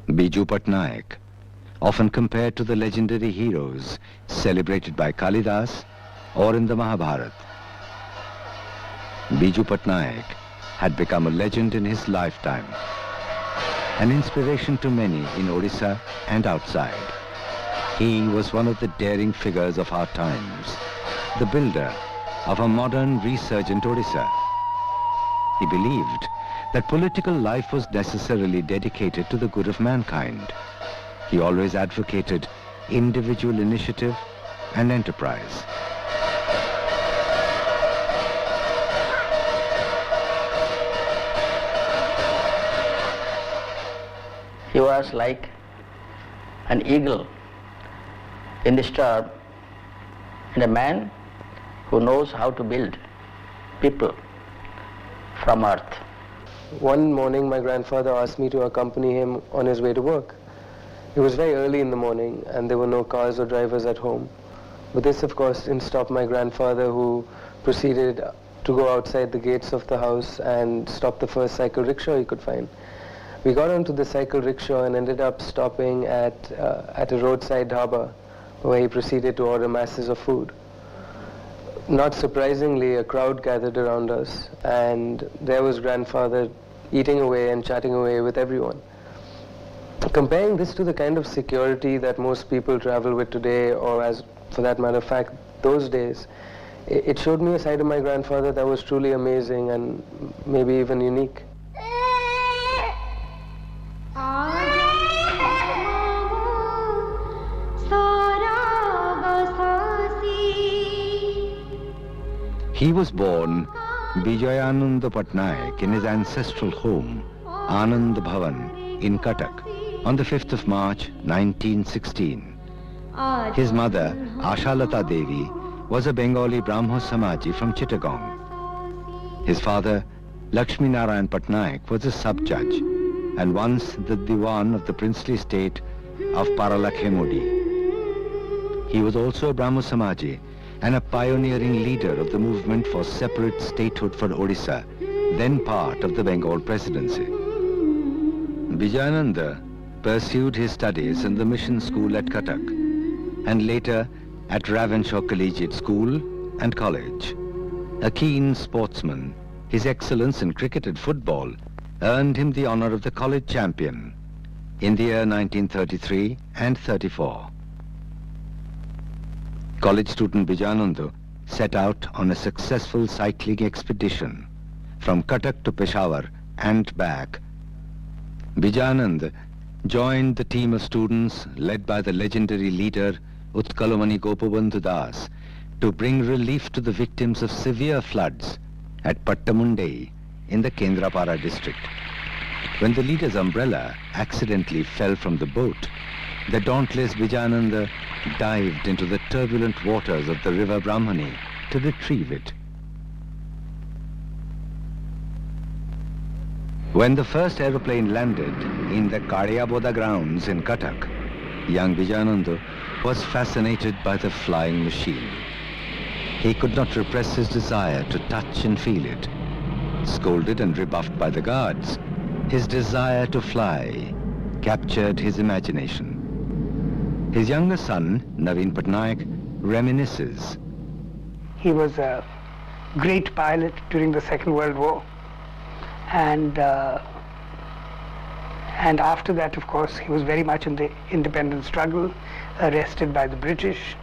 Biju Patnaik, often compared to the legendary heroes celebrated by Kalidas or in the Mahabharata. Biju Patnaik had become a legend in his lifetime, an inspiration to many in Odisha and outside. He was one of the daring figures of our times, the builder of a modern resurgent Odisha. He believed that political life was necessarily dedicated to the good of mankind. He always advocated individual initiative and enterprise. He was like an eagle in the storm and a man who knows how to build people from earth. One morning my grandfather asked me to accompany him on his way to work. It was very early in the morning and there were no cars or drivers at home. But this of course didn't stop my grandfather, who proceeded to go outside the gates of the house and stop the first cycle rickshaw he could find. We got onto the cycle rickshaw and ended up stopping at a roadside dhaba where he proceeded to order masses of food. Not surprisingly, a crowd gathered around us and there was grandfather eating away and chatting away with everyone. Comparing this to the kind of security that most people travel with today, or as for that matter of fact, those days, it showed me a side of my grandfather that was truly amazing and maybe even unique. He was born Bijayananda Patnaik in his ancestral home, Anand Bhavan, in Cuttack, on the 5th of March, 1916. His mother, Ashalata Devi, was a Bengali Brahmo Samaji from Chittagong. His father, Lakshmi Narayan Patnaik, was a sub-judge and once the Diwan of the princely state of Paralakhemudi. He was also a Brahmo Samaji and a pioneering leader of the movement for separate statehood for Odisha, then part of the Bengal presidency. Bijayananda pursued his studies in the mission school at Cuttack and later at Ravenshaw Collegiate School and College. A keen sportsman, his excellence in cricket and football earned him the honor of the college champion in the year 1933 and 34. College student Bijayananda set out on a successful cycling expedition from Cuttack to Peshawar and back. Bijayananda joined the team of students led by the legendary leader Utkalamani Gopabandhu Das to bring relief to the victims of severe floods at Pattamundai in the Kendrapara district. When the leader's umbrella accidentally fell from the boat, the dauntless Bijayananda dived into the turbulent waters of the river Brahmani to retrieve it. When the first aeroplane landed in the Kadiyaboda grounds in Cuttack, young Bijayananda was fascinated by the flying machine. He could not repress his desire to touch and feel it. Scolded and rebuffed by the guards, his desire to fly captured his imagination. His younger son, Naveen Patnaik, reminisces. He was a great pilot during the Second World War. And after that, of course, he was very much in the independence struggle, arrested by the British.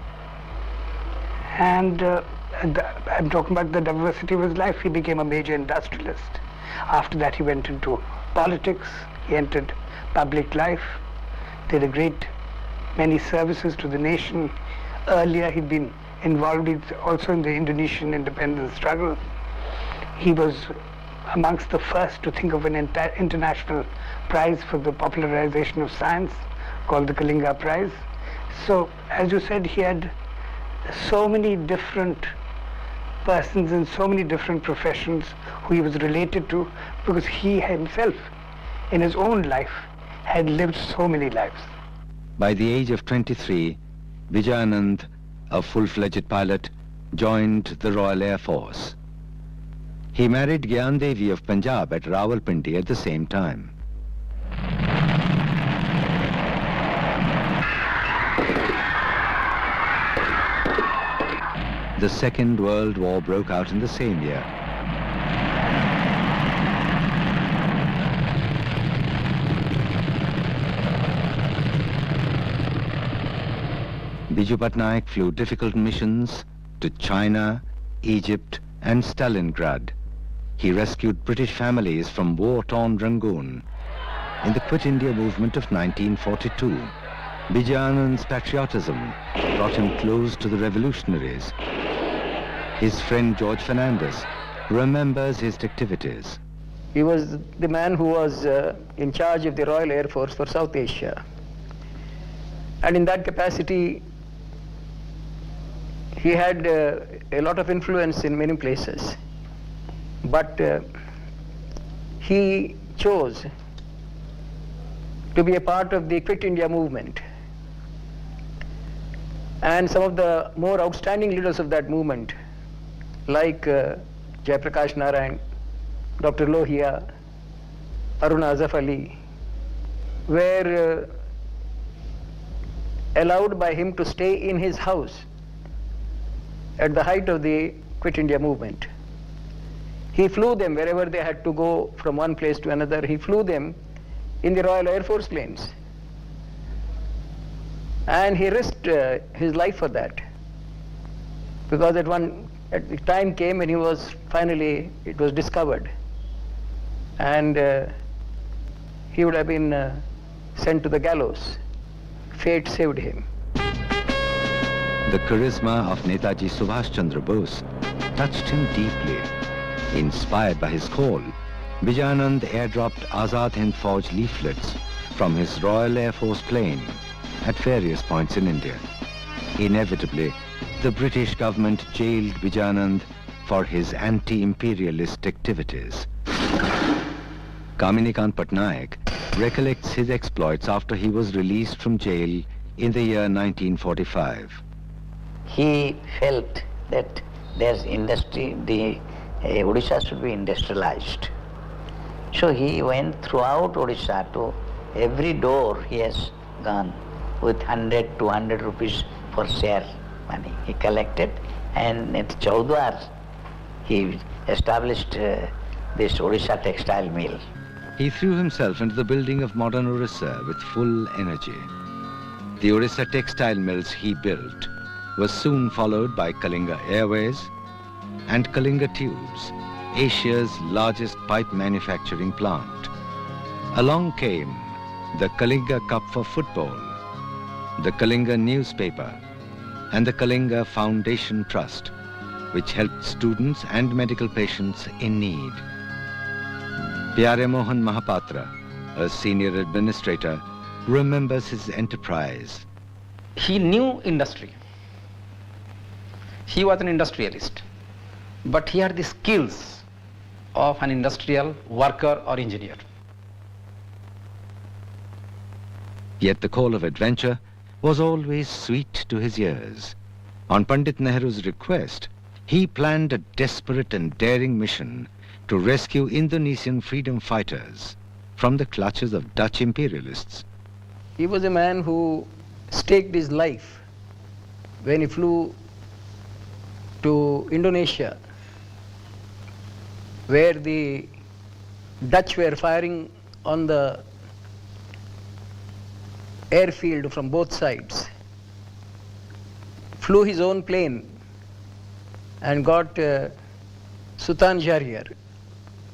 And I'm talking about the diversity of his life. He became a major industrialist. After that, he went into politics. He entered public life, did a great many services to the nation. Earlier, he'd been involved also in the Indonesian independence struggle. He was amongst the first to think of an international prize for the popularization of science called the Kalinga Prize. So, as you said, he had so many different persons in so many different professions who he was related to, because he himself, in his own life, had lived so many lives. By the age of 23, Bijayananda, a full-fledged pilot, joined the Royal Air Force. He married Gyan Devi of Punjab at Rawalpindi at the same time. The Second World War broke out in the same year. Biju Patnaik flew difficult missions to China, Egypt and Stalingrad. He rescued British families from war-torn Rangoon. In the Quit India movement of 1942, Bijanand's patriotism brought him close to the revolutionaries. His friend George Fernandez remembers his activities. He was the man who was in charge of the Royal Air Force for South Asia. And in that capacity, he had a lot of influence in many places. But he chose to be a part of the Quit India movement. And some of the more outstanding leaders of that movement, like Jayaprakash Narayan, Dr. Lohia, Aruna Azaf Ali, were allowed by him to stay in his house at the height of the Quit India movement. He flew them wherever they had to go from one place to another. He flew them in the Royal Air Force planes. And he risked his life for that. Because at the time came when it was discovered. And he would have been sent to the gallows. Fate saved him. The charisma of Netaji Subhash Chandra Bose touched him deeply. Inspired by his call, Bijanand airdropped Azad Hind Fauj leaflets from his Royal Air Force plane at various points in India. Inevitably, the British government jailed Bijanand for his anti-imperialist activities. Kaminikant Patnaik recollects his exploits after he was released from jail in the year 1945. He felt that there's industry, Odisha should be industrialized. So he went throughout Odisha to every door he has gone with 100, 200 rupees for share money. He collected, and at Chaudwar he established this Odisha textile mill. He threw himself into the building of modern Odisha with full energy. The Odisha textile mills he built was soon followed by Kalinga Airways and Kalinga Tubes, Asia's largest pipe manufacturing plant. Along came the Kalinga Cup for football, the Kalinga newspaper, and the Kalinga Foundation Trust, which helped students and medical patients in need. Pyare Mohan Mahapatra, a senior administrator, remembers his enterprise. He knew industry. He was an industrialist, but he had the skills of an industrial worker or engineer. Yet the call of adventure was always sweet to his ears. On Pandit Nehru's request, he planned a desperate and daring mission to rescue Indonesian freedom fighters from the clutches of Dutch imperialists. He was a man who staked his life when he flew to Indonesia, where the Dutch were firing on the airfield from both sides, flew his own plane and got Sultan Jariar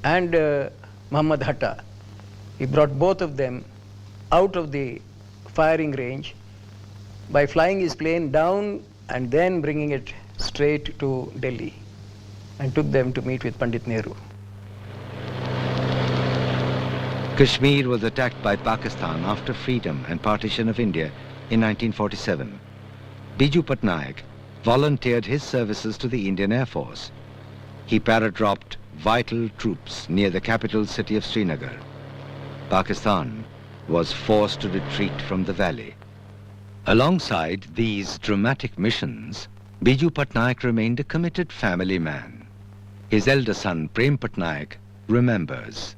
and Muhammad Hatta. He brought both of them out of the firing range by flying his plane down and then bringing it straight to Delhi, and took them to meet with Pandit Nehru. Kashmir was attacked by Pakistan after freedom and partition of India in 1947. Biju Patnaik volunteered his services to the Indian Air Force. He paradropped vital troops near the capital city of Srinagar. Pakistan was forced to retreat from the valley. Alongside these dramatic missions, Biju Patnaik remained a committed family man. His elder son, Prem Patnaik, remembers.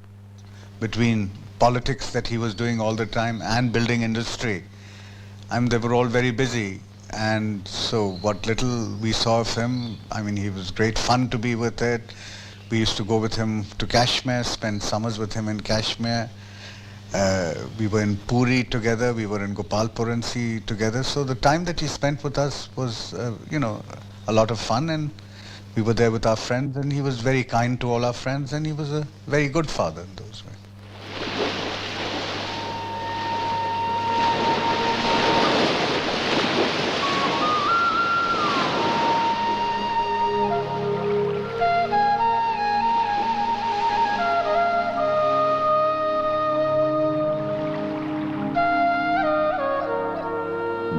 Between politics that he was doing all the time and building industry, they were all very busy. and so what little we saw of him, I mean, he was great fun to be with it. We used to go with him to Kashmir, spend summers with him in Kashmir. We were in Puri together, we were in Gopalpuransi together. So the time that he spent with us was, a lot of fun, and we were there with our friends, and he was very kind to all our friends, and he was a very good father in those ways.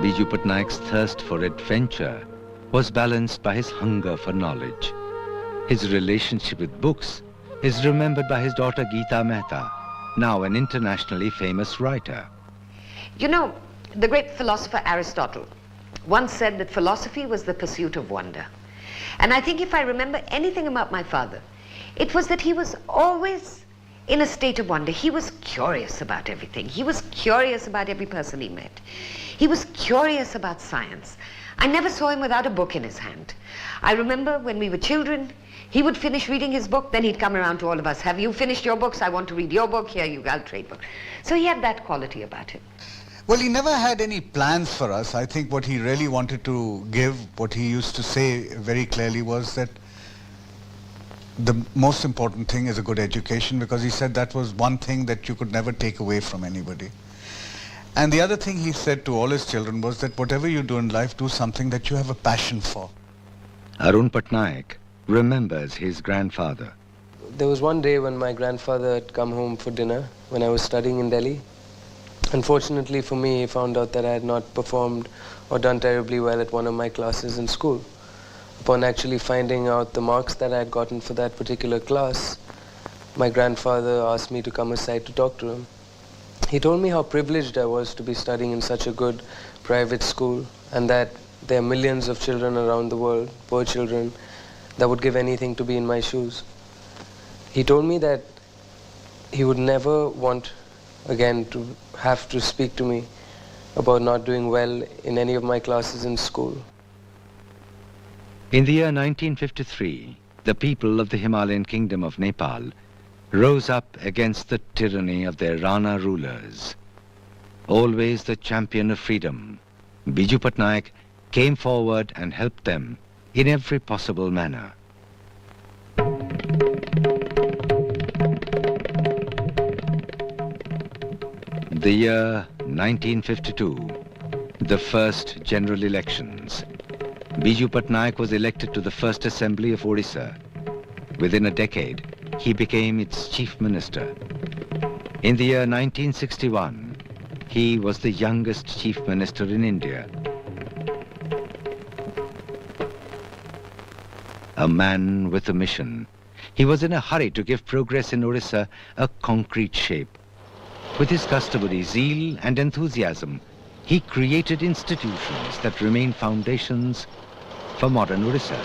Biju Patnaik's thirst for adventure was balanced by his hunger for knowledge. His relationship with books is remembered by his daughter Geeta Mehta, now an internationally famous writer. You know, the great philosopher Aristotle once said that philosophy was the pursuit of wonder. And I think if I remember anything about my father, it was that he was always in a state of wonder. He was curious about everything. He was curious about every person he met. He was curious about science. I never saw him without a book in his hand. I remember when we were children, he would finish reading his book, then he'd come around to all of us. Have you finished your books? I want to read your book. Here you go, I'll trade books. So he had that quality about him. Well, he never had any plans for us. I think what he really wanted to give, what he used to say very clearly was that the most important thing is a good education, because he said that was one thing that you could never take away from anybody. And the other thing he said to all his children was that whatever you do in life, do something that you have a passion for. Arun Patnaik remembers his grandfather. There was one day when my grandfather had come home for dinner when I was studying in Delhi. Unfortunately for me, he found out that I had not performed or done terribly well at one of my classes in school. Upon actually finding out the marks that I had gotten for that particular class, my grandfather asked me to come aside to talk to him. He told me how privileged I was to be studying in such a good private school, and that there are millions of children around the world, poor children, that would give anything to be in my shoes. He told me that he would never want again to have to speak to me about not doing well in any of my classes in school. In the year 1953, the people of the Himalayan kingdom of Nepal rose up against the tyranny of their Rana rulers. Always the champion of freedom, Biju Patnaik came forward and helped them in every possible manner. The year 1952, the first general elections. Biju Patnaik was elected to the first assembly of Odisha. Within a decade, he became its chief minister. In the year 1961, he was the youngest chief minister in India. A man with a mission, he was in a hurry to give progress in Odisha a concrete shape. With his customary zeal and enthusiasm, he created institutions that remain foundations for modern Odisha.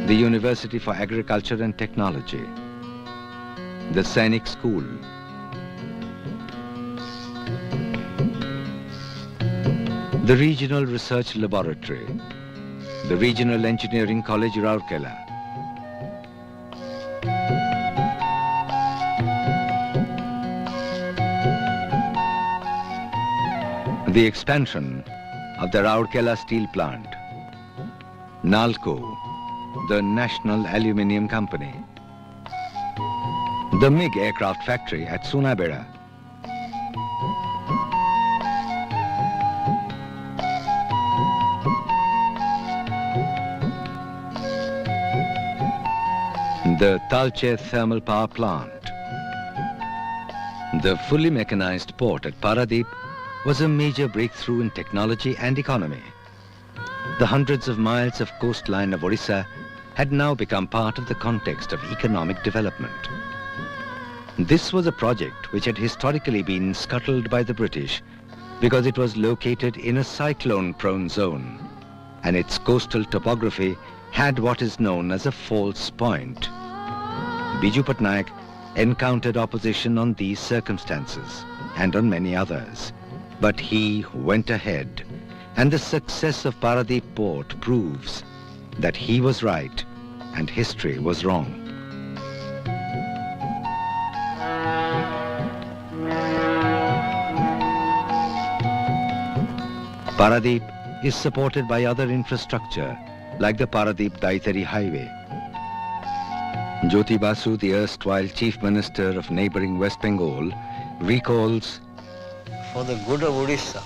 The University for Agriculture and Technology, the Uniq School, the Regional Research Laboratory, the Regional Engineering College, Rourkela, the expansion of the Rourkela steel plant, NALCO, the National Aluminium Company, the MiG aircraft factory at Sunabeda, the Talche thermal power plant, the fully mechanized port at Paradip was a major breakthrough in technology and economy. The hundreds of miles of coastline of Odisha had now become part of the context of economic development. This was a project which had historically been scuttled by the British because it was located in a cyclone-prone zone, and its coastal topography had what is known as a false point. Biju Patnaik encountered opposition on these circumstances and on many others. But he went ahead, and the success of Paradeep Port proves that he was right and history was wrong. Paradeep is supported by other infrastructure like the Paradeep-Daitari Highway. Jyoti Basu, the erstwhile Chief Minister of neighboring West Bengal, recalls, for the good of Odisha,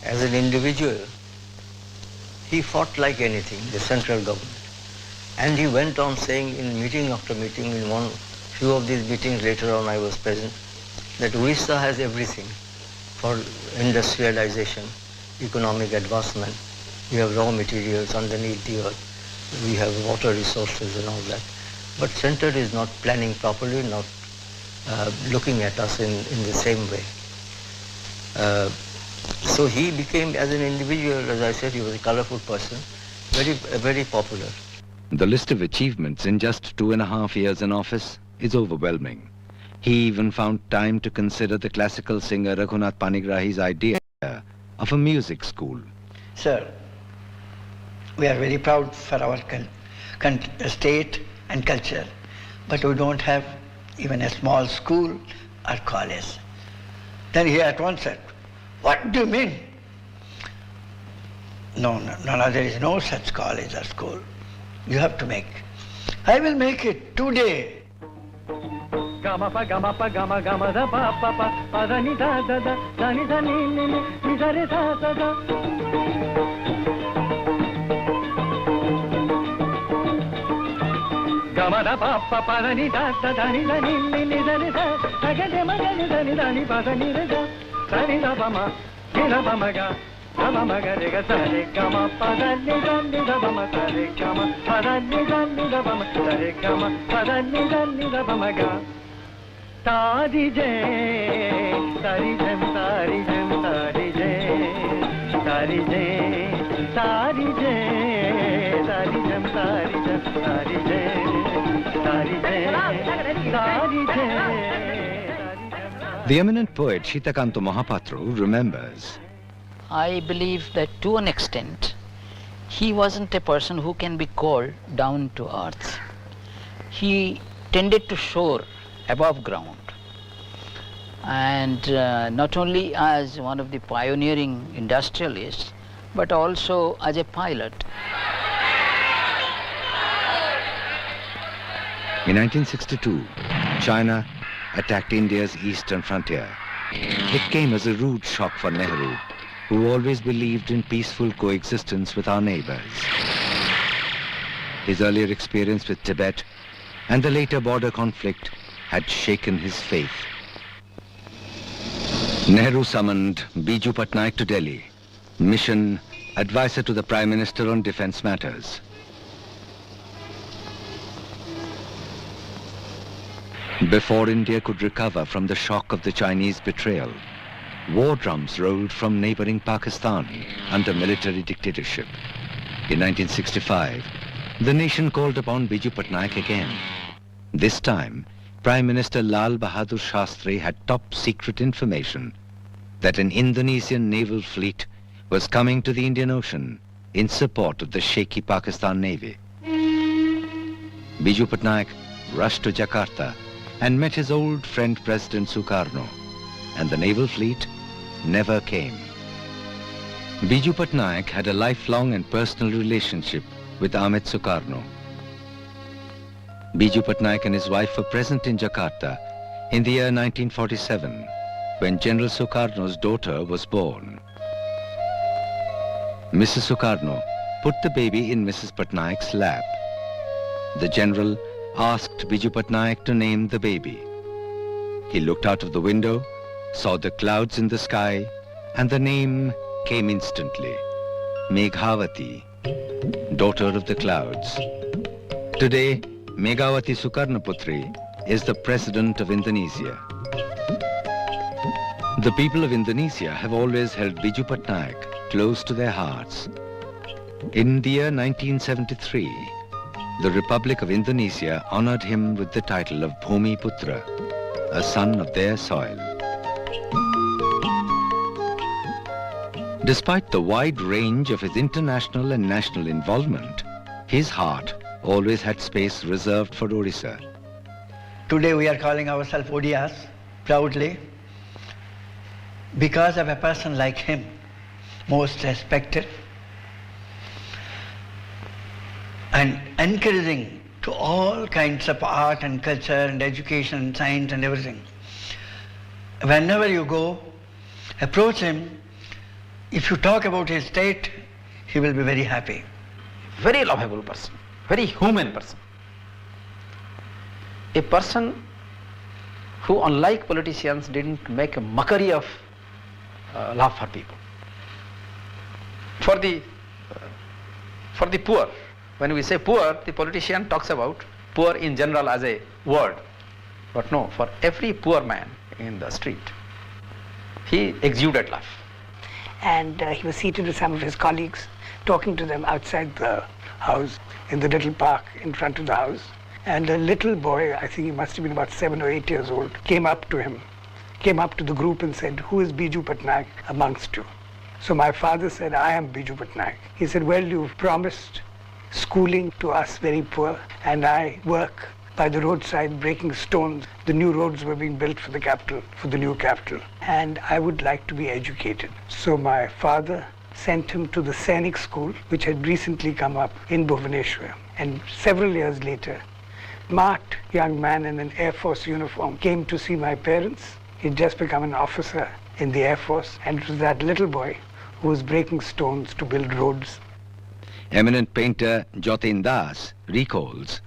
as an individual, he fought like anything, the central government. And he went on saying in meeting after meeting, in few of these meetings later on I was present, that Odisha has everything for industrialization, economic advancement. We have raw materials underneath the earth. We have water resources and all that. But center is not planning properly, not looking at us in the same way. So he became, as an individual, as I said, he was a colorful person, very popular. The list of achievements in just 2.5 years in office is overwhelming. He even found time to consider the classical singer Raghunath Panigrahi's idea of a music school. Sir, we are very proud for our state and culture, but we don't have even a small school or college. Then he at once said, "What do you mean?" No, there is no such college or school. You have to make. I will make it today. Gama pa gama pa gama gama da pa pa pa pa da ni da da da da ni da ni ni ni da re da da da. Gama da pa pa pa da ni da da da ni da ni ni da re da da ga de ma ga ni da ni da ni pa da ni re da da ni da ba ma ni da ba ma ga. Gama ma ga re ga sa re gama pa da ni da ba ma sa re gama pa da ni da ba ma sa re gama pa da ni da ba ma ga. Tari jay, tari jam, tari jam, tari jay, tari jay, tari jay, tari jam, tari jam, tari jay, tari jay, tari jay. The eminent poet Shitakanto Mahapatru remembers, I believe that to an extent, he wasn't a person who can be called down to earth. He tended to soar above ground. And not only as one of the pioneering industrialists, but also as a pilot. In 1962, China attacked India's eastern frontier. It came as a rude shock for Nehru, who always believed in peaceful coexistence with our neighbors. His earlier experience with Tibet and the later border conflict had shaken his faith. Nehru summoned Biju Patnaik to Delhi, mission advisor to the Prime Minister on defense matters. Before India could recover from the shock of the Chinese betrayal, war drums rolled from neighboring Pakistan under military dictatorship. In 1965, the nation called upon Biju Patnaik again. This time, Prime Minister Lal Bahadur Shastri had top secret information that an Indonesian naval fleet was coming to the Indian Ocean in support of the shaky Pakistan Navy. Biju Patnaik rushed to Jakarta and met his old friend President Sukarno, and the naval fleet never came. Biju Patnaik had a lifelong and personal relationship with Amit Sukarno. Biju Patnaik and his wife were present in Jakarta in the year 1947, when General Sukarno's daughter was born. Mrs. Sukarno put the baby in Mrs. Patnaik's lap. The general asked Biju Patnaik to name the baby. He looked out of the window, saw the clouds in the sky, and the name came instantly. Meghavati, daughter of the clouds. Today, Meghavati Sukarnoputri is the President of Indonesia. The people of Indonesia have always held Biju Patnaik close to their hearts. In the year 1973, the Republic of Indonesia honored him with the title of Bhumi Putra, a son of their soil. Despite the wide range of his international and national involvement, his heart always had space reserved for Odisha. Today we are calling ourselves Odias, proudly, because of a person like him, most respected and encouraging to all kinds of art and culture and education and science and everything. Whenever you go, approach him. If you talk about his state, he will be very happy. Very lovable person, very human person. A person who, unlike politicians, didn't make a mockery of love for people. For the poor, when we say poor, the politician talks about poor in general as a word. But no, for every poor man in the street, he exuded love. And he was seated with some of his colleagues, talking to them outside the house, in the little park in front of the house. And a little boy, I think he must have been about 7 or 8 years old, came up to him, came up to the group and said, "Who is Biju Patnaik amongst you?" So my father said, "I am Biju Patnaik." He said, "Well, you've promised schooling to us very poor, and I work by the roadside breaking stones. The new roads were being built for the capital, for the new capital, and I would like to be educated." So my father sent him to the Sainik school, which had recently come up in Bhubaneswar. And several years later, smart young man in an Air Force uniform came to see my parents. He'd just become an officer in the Air Force, and it was that little boy who was breaking stones to build roads. Eminent painter Jatin Das recalls,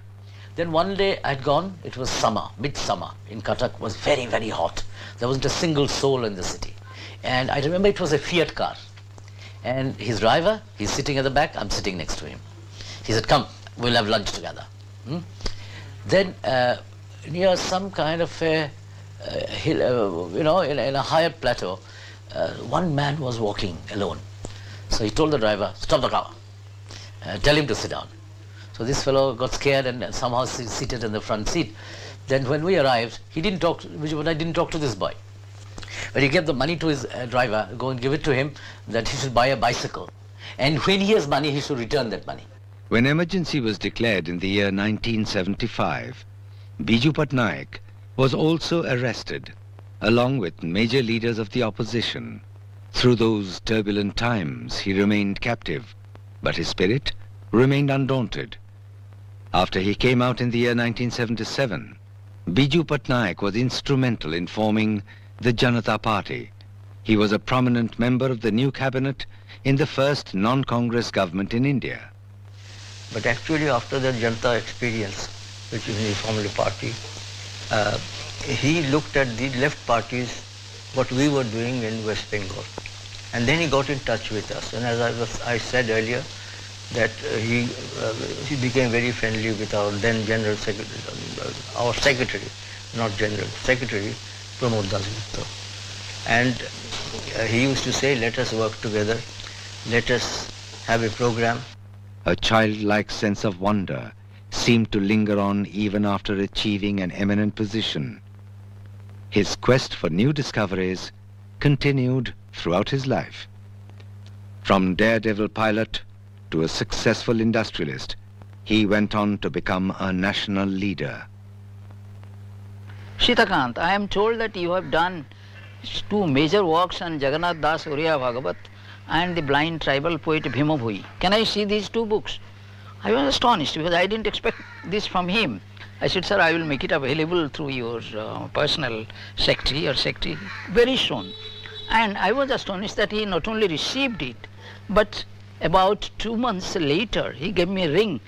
Then one day I'd gone, it was summer, midsummer in Cuttack, was very, very hot. There wasn't a single soul in the city. And I remember it was a Fiat car. And his driver, he's sitting at the back, I'm sitting next to him. He said, "Come, we'll have lunch together." Then near some kind of a hill, in a higher plateau, one man was walking alone. So he told the driver, "Stop the car, tell him to sit down." So this fellow got scared and somehow seated in the front seat. Then when we arrived, Biju Patnaik didn't talk to this boy. But he gave the money to his driver, go and give it to him, that he should buy a bicycle. And when he has money, he should return that money. when emergency was declared in the year 1975, Biju Patnaik was also arrested, along with major leaders of the opposition. Through those turbulent times, he remained captive, but his spirit remained undaunted. After he came out in the year 1977, Biju Patnaik was instrumental in forming the Janata Party. He was a prominent member of the new cabinet in the first non-Congress government in India. But actually after the Janata experience, which is he formed a party, he looked at the left parties, what we were doing in West Bengal. And then he got in touch with us. And as I said earlier, that he became very friendly with our then General Secretary, our Secretary, not General, Secretary, Pramod Das Gupta. And he used to say, let us work together, let us have a program. A childlike sense of wonder seemed to linger on even after achieving an eminent position. His quest for new discoveries continued throughout his life. From daredevil pilot to a successful industrialist, he went on to become a national leader. Shitakant, I am told that you have done 2 major works on Jagannath Das Uriya Bhagavat and the blind tribal poet Bhima Bhui. Can I see these 2 books? I was astonished because I didn't expect this from him. I said, sir, I will make it available through your personal secretary or secretary very soon. And I was astonished that he not only received it, but about 2 months later, he gave me a ring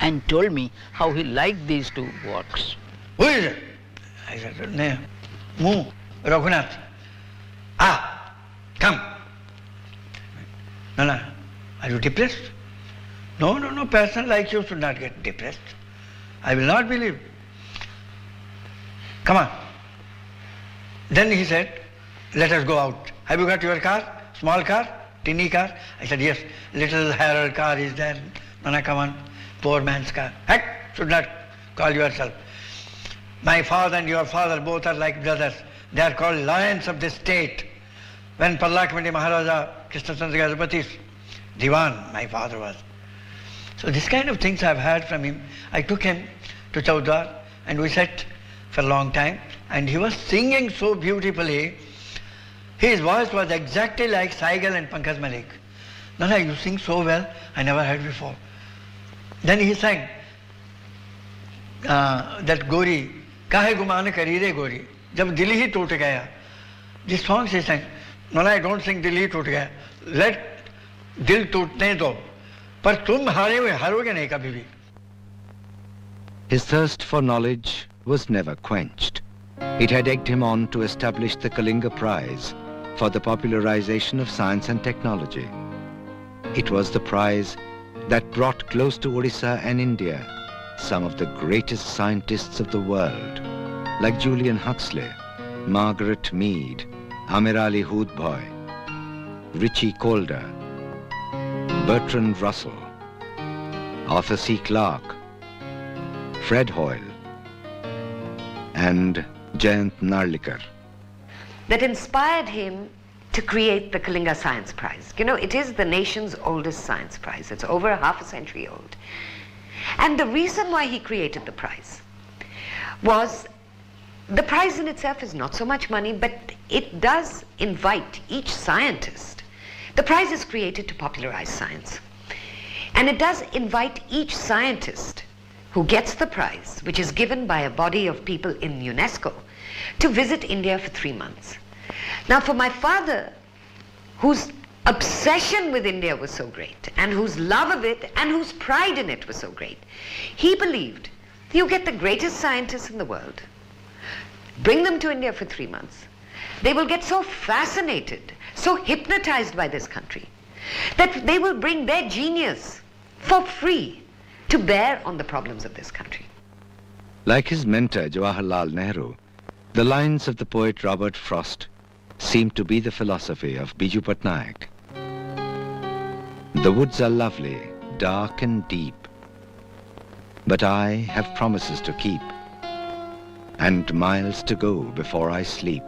and told me how he liked these 2 works. Who is it? I said, no, Mu, Raghunath. Ah, come. No, are you depressed? No, person like you should not get depressed. I will not believe. Come on. Then he said, let us go out. Have you got your car? Small car? Tinny car? I said, yes. Little Herald car is there. Nana, come on. Poor man's car. Heck, should not call yourself. My father and your father both are like brothers. They are called lions of the state. when Parlakamandi Maharaja Krishnachandra Gajapati's Diwan, my father was. So this kind of things I've heard from him. I took him to Chaudhar and we sat for a long time and he was singing so beautifully. His voice was exactly like Saigal and Pankaj Malik. Nana, you sing so well, I never heard before. Then he sang that Gori, Kahe Guman Kari Re Gori, Jab Dil Hi Toot Gaya. This song he sang. Nana, I don't sing Dil Hi Toot Gaya. Let Dil Tootne Do. Par tum haroge nahi kabhi bhi. His thirst for knowledge was never quenched. It had egged him on to establish the Kalinga Prize for the popularization of science and technology. It was the prize that brought close to Odisha and India some of the greatest scientists of the world, like Julian Huxley, Margaret Mead, Amirali Hoodbhoy, Richie Calder, Bertrand Russell, Arthur C. Clarke, Fred Hoyle, and Jayant Narlikar. That inspired him to create the Kalinga Science Prize. You know, it is the nation's oldest science prize. It's over half a century old. And the reason why he created the prize was the prize in itself is not so much money, but it does invite each scientist. The prize is created to popularize science. And it does invite each scientist who gets the prize, which is given by a body of people in UNESCO, to visit India for 3 months. Now for my father, whose obsession with India was so great, and whose love of it and whose pride in it was so great, he believed you get the greatest scientists in the world, bring them to India for 3 months. They will get so fascinated, so hypnotized by this country, that they will bring their genius for free to bear on the problems of this country. Like his mentor Jawaharlal Nehru, the lines of the poet Robert Frost seem to be the philosophy of Biju Patnaik. The woods are lovely, dark and deep, but I have promises to keep, and miles to go before I sleep,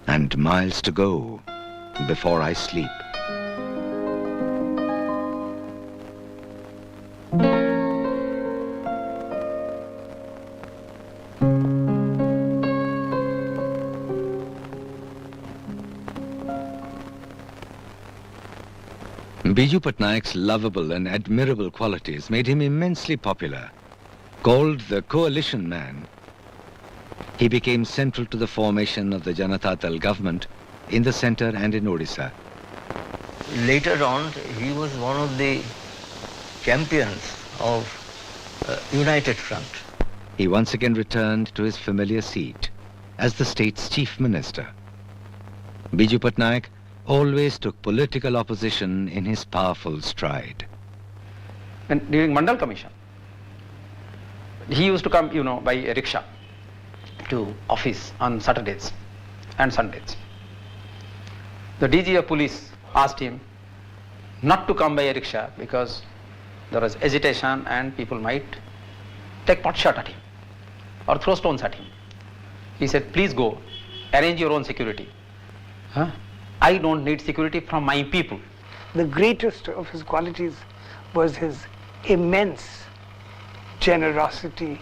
and miles to go before I sleep. Biju Patnaik's lovable and admirable qualities made him immensely popular. Called the coalition man, he became central to the formation of the Janata Dal government in the centre and in Odisha. Later on, he was one of the champions of United Front. He once again returned to his familiar seat as the state's chief minister. Biju Patnaik always took political opposition in his powerful stride. And during Mandal Commission, he used to come, by a rickshaw to office on Saturdays and Sundays. The DG of police asked him not to come by a rickshaw because there was agitation and people might take pot shot at him or throw stones at him. He said, please go, arrange your own security. Huh? I don't need security from my people. The greatest of his qualities was his immense generosity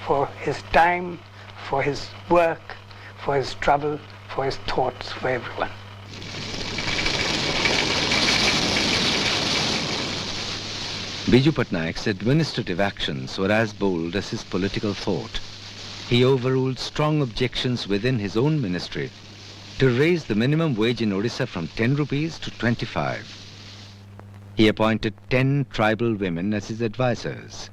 for his time, for his work, for his trouble, for his thoughts, for everyone. Biju Patnaik's administrative actions were as bold as his political thought. He overruled strong objections within his own ministry to raise the minimum wage in Odisha from 10 rupees to 25. He appointed 10 tribal women as his advisors.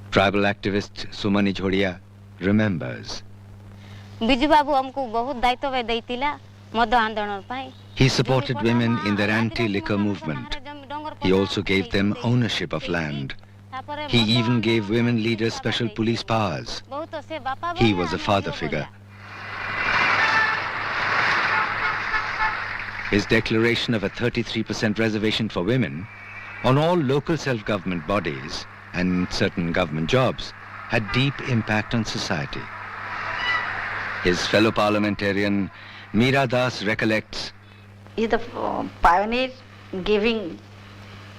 Tribal activist Sumani Jhodia remembers. Biju Babu हमको बहुत दायित्व देइतिला मद आंदोलन पाई. He supported women in their anti-liquor movement. He also gave them ownership of land. He even gave women leaders special police powers. He was a father figure. His declaration of a 33% reservation for women on all local self-government bodies and certain government jobs had deep impact on society. His fellow parliamentarian Meera Das recollects, He is the pioneer giving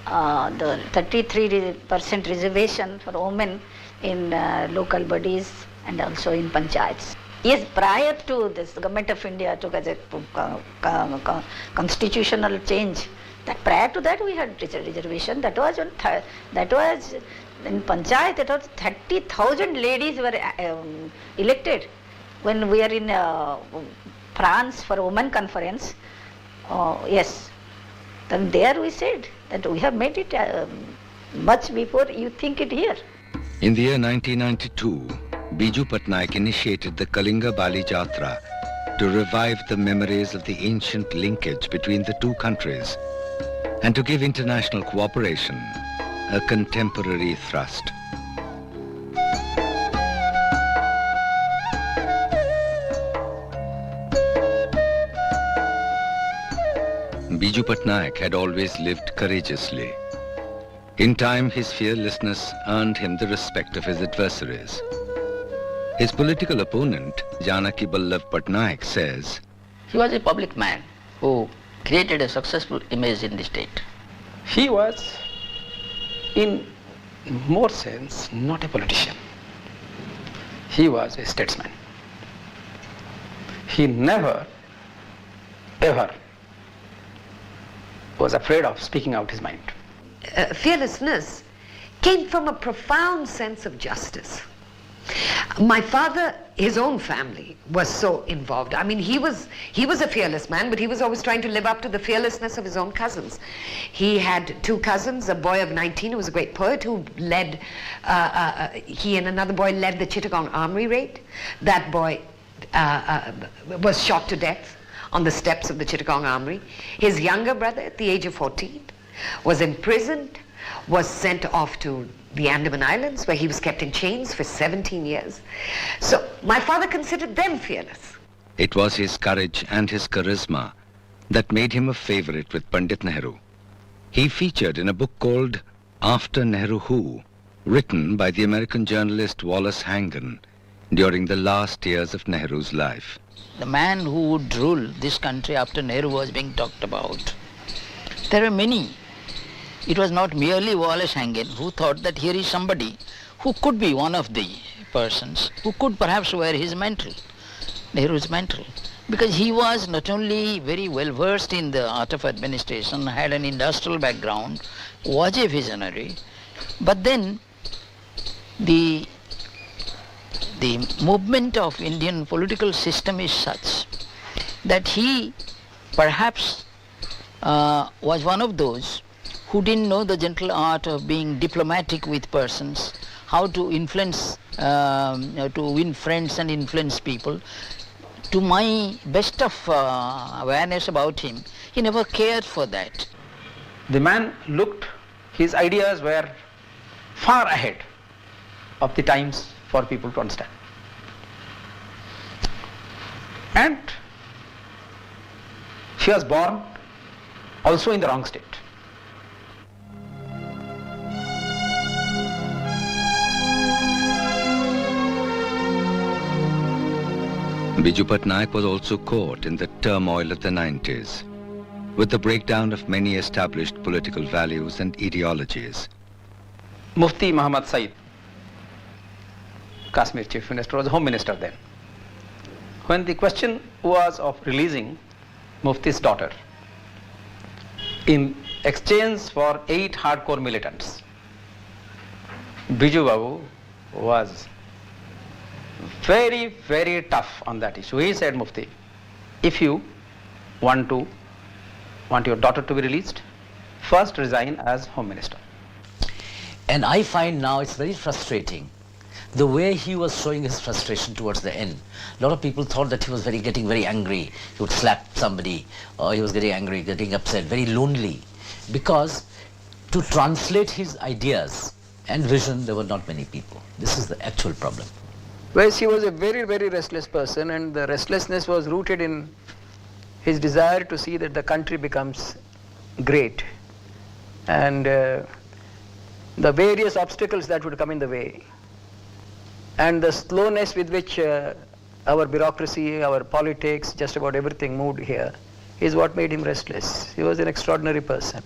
the 33% reservation for women in local bodies and also in panchayats. Yes, prior to this, the Government of India took as a constitutional change. That prior to that, we had reservation. That was in panchayat. That was 30,000 ladies were elected. When we are in France for women conference, yes, then there we said that we have made it much before you think it here. In the year 1992, Biju Patnaik initiated the Kalinga Bali Jatra to revive the memories of the ancient linkage between the two countries and to give international cooperation a contemporary thrust. Biju Patnaik had always lived courageously. In time, his fearlessness earned him the respect of his adversaries. His political opponent, Janaki Ballav Patnaik, says, He was a public man who created a successful image in the state. He was, in more sense, not a politician. He was a statesman. He never, ever was afraid of speaking out his mind. Fearlessness came from a profound sense of justice. My father, his own family, was so involved. I mean, he was a fearless man, but he was always trying to live up to the fearlessness of his own cousins. He had two cousins, a boy of 19 who was a great poet who led, he and another boy led the Chittagong Armory raid. That boy was shot to death on the steps of the Chittagong Armory. His younger brother, at the age of 14, was imprisoned, was sent off to the Andaman Islands, where he was kept in chains for 17 years. So my father considered them fearless. It was his courage and his charisma that made him a favorite with Pandit Nehru. He featured in a book called After Nehru Who, written by the American journalist Wallace Hangan during the last years of Nehru's life. The man who would rule this country after Nehru was being talked about. There were many. It was not merely Wallace Hangan who thought that here is somebody who could be one of the persons, who could perhaps wear his mantle, Nehru's mantle. Because he was not only very well versed in the art of administration, had an industrial background, was a visionary, but then the movement of Indian political system is such that he perhaps was one of those who didn't know the gentle art of being diplomatic with persons, how to influence, to win friends and influence people. To my best of awareness about him, he never cared for that. The man looked, his ideas were far ahead of the times for people to understand. And he was born also in the wrong state. Biju Patnaik was also caught in the turmoil of the 90s, with the breakdown of many established political values and ideologies. Mufti Muhammad Said, Kashmir Chief Minister, was Home Minister then. When the question was of releasing Mufti's daughter in exchange for 8 hardcore militants, Biju Babu was very, very tough on that issue. He said, Mufti, if you want your daughter to be released, first resign as Home Minister. And I find now it's very frustrating the way he was showing his frustration towards the end. A lot of people thought that he was getting very angry. He would slap somebody, or he was getting angry, getting upset, very lonely. Because to translate his ideas and vision, there were not many people. This is the actual problem. Whereas he was a very, very restless person, and the restlessness was rooted in his desire to see that the country becomes great. And the various obstacles that would come in the way, and the slowness with which our bureaucracy, our politics, just about everything moved here, is what made him restless. He was an extraordinary person.